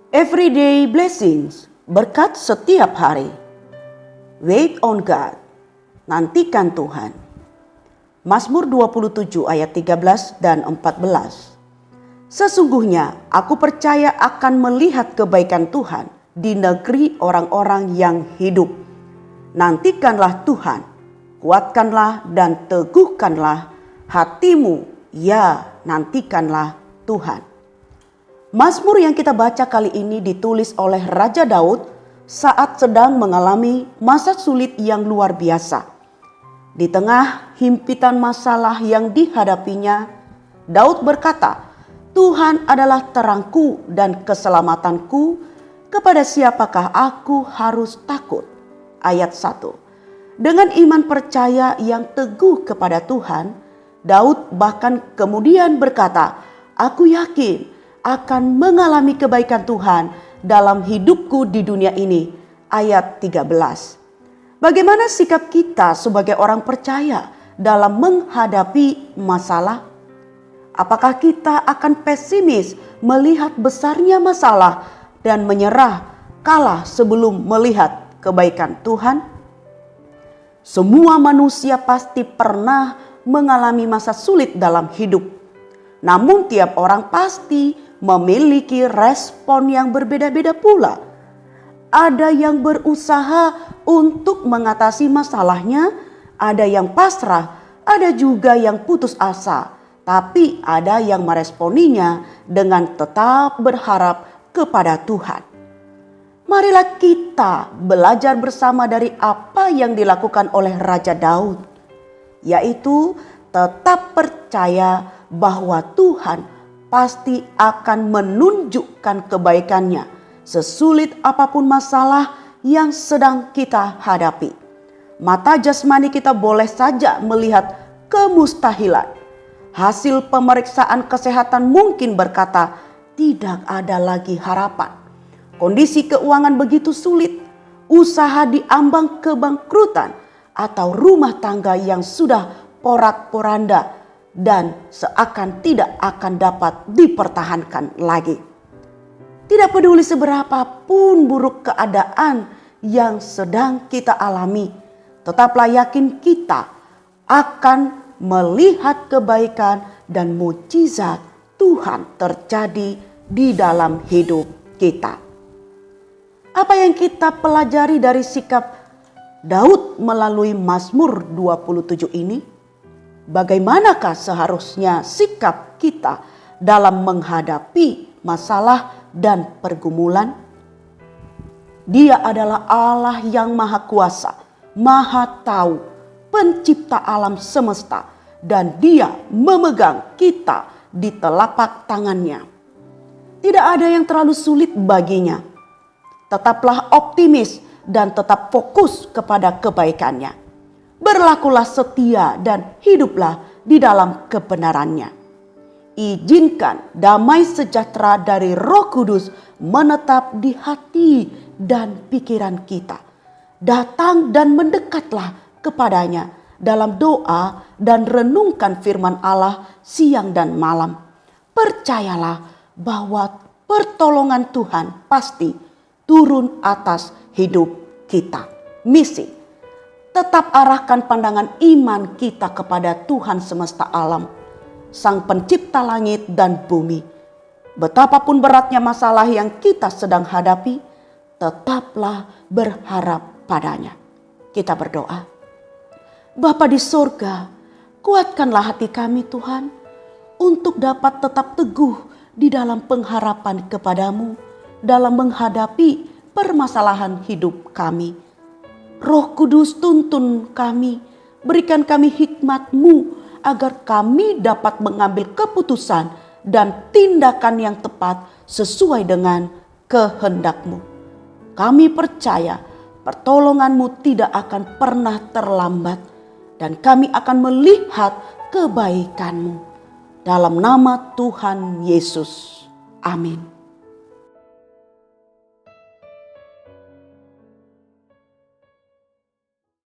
Everyday blessings, berkat setiap hari. Wait on God, nantikan Tuhan. Mazmur 27 ayat 13 dan 14. Sesungguhnya aku percaya akan melihat kebaikan Tuhan di negeri orang-orang yang hidup. Nantikanlah Tuhan, kuatkanlah dan teguhkanlah hatimu, ya nantikanlah Tuhan. Mazmur yang kita baca kali ini ditulis oleh Raja Daud saat sedang mengalami masa sulit yang luar biasa. Di tengah himpitan masalah yang dihadapinya, Daud berkata, Tuhan adalah terangku dan keselamatanku, kepada siapakah aku harus takut? Ayat 1. Dengan iman percaya yang teguh kepada Tuhan, Daud bahkan kemudian berkata, aku yakin akan mengalami kebaikan Tuhan dalam hidupku di dunia ini. Ayat 13. Bagaimana sikap kita sebagai orang percaya dalam menghadapi masalah? Apakah kita akan pesimis melihat besarnya masalah dan menyerah kalah sebelum melihat kebaikan Tuhan? Semua manusia pasti pernah mengalami masa sulit dalam hidup. Namun tiap orang pasti memiliki respon yang berbeda-beda pula. Ada yang berusaha untuk mengatasi masalahnya, ada yang pasrah, ada juga yang putus asa. Tapi ada yang meresponinya dengan tetap berharap kepada Tuhan. Marilah kita belajar bersama dari apa yang dilakukan oleh Raja Daud, yaitu tetap percaya bahwa Tuhan pasti akan menunjukkan kebaikannya sesulit apapun masalah yang sedang kita hadapi. Mata jasmani kita boleh saja melihat kemustahilan. Hasil pemeriksaan kesehatan mungkin berkata tidak ada lagi harapan. Kondisi keuangan begitu sulit, usaha diambang kebangkrutan, atau rumah tangga yang sudah porak-poranda dan seakan tidak akan dapat dipertahankan lagi. Tidak peduli seberapapun buruk keadaan yang sedang kita alami, tetaplah yakin kita akan melihat kebaikan dan mukjizat Tuhan terjadi di dalam hidup kita. Apa yang kita pelajari dari sikap Daud melalui Mazmur 27 ini? Bagaimanakah seharusnya sikap kita dalam menghadapi masalah dan pergumulan? Dia adalah Allah yang maha kuasa, maha tahu, pencipta alam semesta, dan dia memegang kita di telapak tangannya. Tidak ada yang terlalu sulit baginya. Tetaplah optimis dan tetap fokus kepada kebaikannya. Berlakulah setia dan hiduplah di dalam kebenarannya. Izinkan damai sejahtera dari Roh Kudus menetap di hati dan pikiran kita. Datang dan mendekatlah kepadanya dalam doa dan renungkan firman Allah siang dan malam. Percayalah bahwa pertolongan Tuhan pasti turun atas hidup kita. Misi: tetap arahkan pandangan iman kita kepada Tuhan semesta alam, Sang Pencipta langit dan bumi. Betapapun beratnya masalah yang kita sedang hadapi, tetaplah berharap padanya. Kita berdoa. Bapa di sorga, kuatkanlah hati kami Tuhan, untuk dapat tetap teguh di dalam pengharapan kepadamu, dalam menghadapi permasalahan hidup kami. Roh Kudus tuntun kami, berikan kami hikmat-Mu, agar kami dapat mengambil keputusan dan tindakan yang tepat sesuai dengan kehendak-Mu. Kami percaya pertolongan-Mu tidak akan pernah terlambat dan kami akan melihat kebaikan-Mu. Dalam nama Tuhan Yesus. Amin.